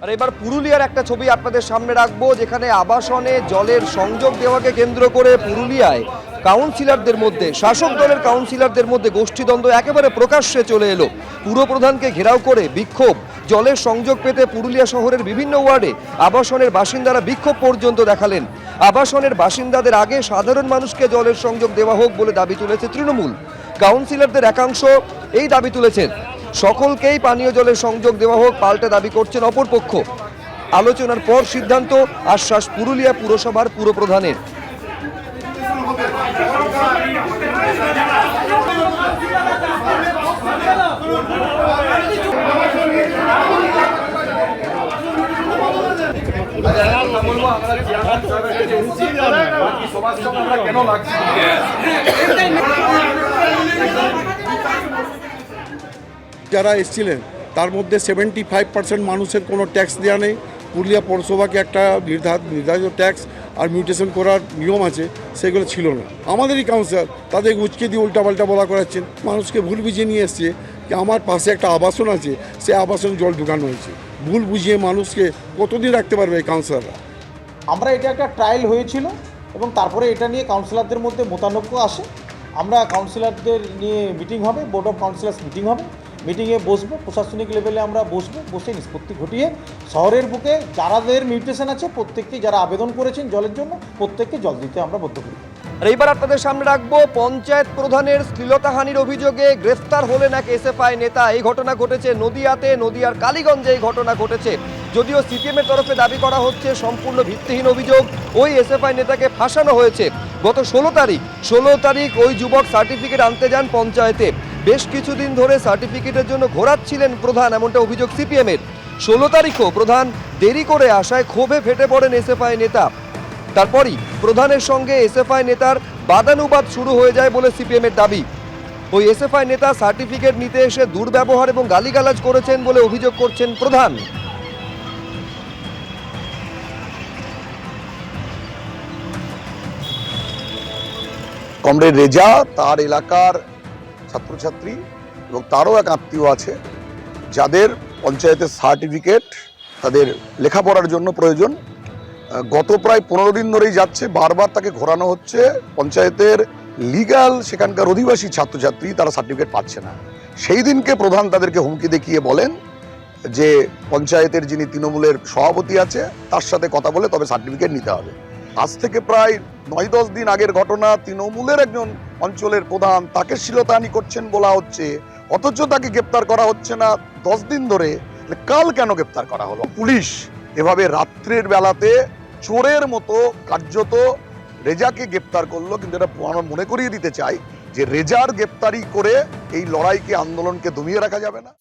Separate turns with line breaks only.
আর এবার পুরুলিয়ার একটা ছবি আপনাদের সামনে রাখবো, যেখানে আবাসনে জলের সংযোগ দেওয়াকে কেন্দ্র করে পুরুলিয়ায় কাউন্সিলরদের মধ্যে, শাসক দলের কাউন্সিলরদের মধ্যে গোষ্ঠীদ্বন্দ্ব একেবারে প্রকাশ্যে চলে এলো। পুরপ্রধানকে ঘেরাও করে বিক্ষোভ। জলের সংযোগ পেতে পুরুলিয়া শহরের বিভিন্ন ওয়ার্ডে আবাসনের বাসিন্দারা বিক্ষোভ পর্যন্ত দেখালেন। আবাসনের বাসিন্দাদের আগে সাধারণ মানুষকে জলের সংযোগ দেওয়া হোক বলে দাবি তুলেছে তৃণমূল। কাউন্সিলরদের একাংশ এই দাবি তুলেছেন, সকলকেই পানীয় জলের সংযোগ দেওয়া হোক, পাল্টা দাবি করছেন অপরপক্ষ। আলোচনার পর সিদ্ধান্ত, আশ্বাস পুরুলিয়া পুরসভার পুরপ্রধানের।
যারা এসেছিলেন তার মধ্যে 75% মানুষের কোনো ট্যাক্স দেওয়া নেই। পুরুলিয়া পৌরসভাকে একটা নির্ধারিত ট্যাক্স আর মিউটেশন করার নিয়ম আছে, সেগুলো ছিল না। আমাদেরই কাউন্সিলর তাদের উচকে দিয়ে উল্টাপাল্টা বলা করাচ্ছেন, মানুষকে ভুল বুঝিয়ে নিয়ে এসছে যে আমার পাশে একটা আবাসন আছে, সে আবাসন জল ঢুকানো হয়েছে। ভুল বুঝিয়ে মানুষকে কতদিন রাখতে পারবে এই কাউন্সিলররা?
আমরা এটা একটা ট্রায়াল হয়েছিল এবং তারপরে এটা নিয়ে কাউন্সিলরদের মধ্যে মতানৈক্য আসে। আমরা কাউন্সিলরদের নিয়ে মিটিং হবে, বোর্ড অফ কাউন্সিলার্স মিটিং হবে, মিটিংয়ে বসবো, প্রশাসনিক লেভেলে আমরা বসে নিষ্পত্তি ঘটিয়ে শহরের বুকে যারাদের মিউটেশন আছে প্রত্যেককে, যারা আবেদন করেছেন জলের জন্য, প্রত্যেককে জল দিতে আমরা বদ্ধ করি।
আর এইবার আপনাদের সামনে রাখবো, পঞ্চায়েত প্রধানের শ্লীলতাহানির অভিযোগে গ্রেফতার হলেন এক এসএফআই নেতা। এই ঘটনা ঘটেছে নদিয়াতে, নদিয়ার কালীগঞ্জে এই ঘটনা ঘটেছে। যদিও সিপিএম এর তরফে দাবি করা হচ্ছে সম্পূর্ণ ভিত্তিহীন অভিযোগ, ওই এসএফআই নেতাকে ফাঁসানো হয়েছে। গত 16 তারিখ ওই যুবক সার্টিফিকেট আনতে যান পঞ্চায়েতে। বেশ কিছুদিন ধরে সার্টিফিকেটের জন্য ঘোরাচ্ছিলেন প্রধান, এমনটা অভিযোগ সিপিএম এর। 16 তারিখও প্রধান দেরি করে আসায় ক্ষোভে ফেটে পড়েন এসএফআই নেতা। তারপরই প্রধানের সঙ্গে এসএফআই নেতার বাদানুবাদ শুরু হয়ে যায় বলে সিপিএম এর দাবি। ওই এসএফআই নেতা সার্টিফিকেট নিতে এসে দুর্ব্যবহার এবং গালিগালাজ করেছেন বলে অভিযোগ করছেন প্রধান।
কমরেড রেজা, তার এলাকার ছাত্রছাত্রী এবং তারও এক আত্মীয় আছে যাদের পঞ্চায়েতের সার্টিফিকেট তাদের লেখাপড়ার জন্য প্রয়োজন। গত প্রায় 15 দিন ধরেই যাচ্ছে, বারবার তাকে ঘোরানো হচ্ছে। পঞ্চায়েতের লিগ্যাল সেখানকার অধিবাসী ছাত্রছাত্রী তারা সার্টিফিকেট পাচ্ছে না। সেই দিনকে প্রধান তাদেরকে হুমকি দেখিয়ে বলেন যে পঞ্চায়েতের যিনি তৃণমূলের সভাপতি আছে তার সাথে কথা বলে তবে সার্টিফিকেট নিতে হবে। আজ থেকে প্রায় 9-10 দিন আগের ঘটনা। তৃণমূলের একজন অঞ্চলের প্রধান তাকে শ্লীলতাহানি করছেন বলা হচ্ছে, অথচ তাকে গ্রেপ্তার করা হচ্ছে না 10 দিন ধরে। কাল কেন গ্রেপ্তার করা হলো? পুলিশ এভাবে রাত্রের বেলাতে চোরের মতো কার্যত রেজাকে গ্রেপ্তার করলো। কিন্তু এটা আমরা মনে করিয়ে দিতে চাই যে রেজার গ্রেপ্তারি করে এই লড়াইকে, আন্দোলনকে দমিয়ে রাখা যাবে না।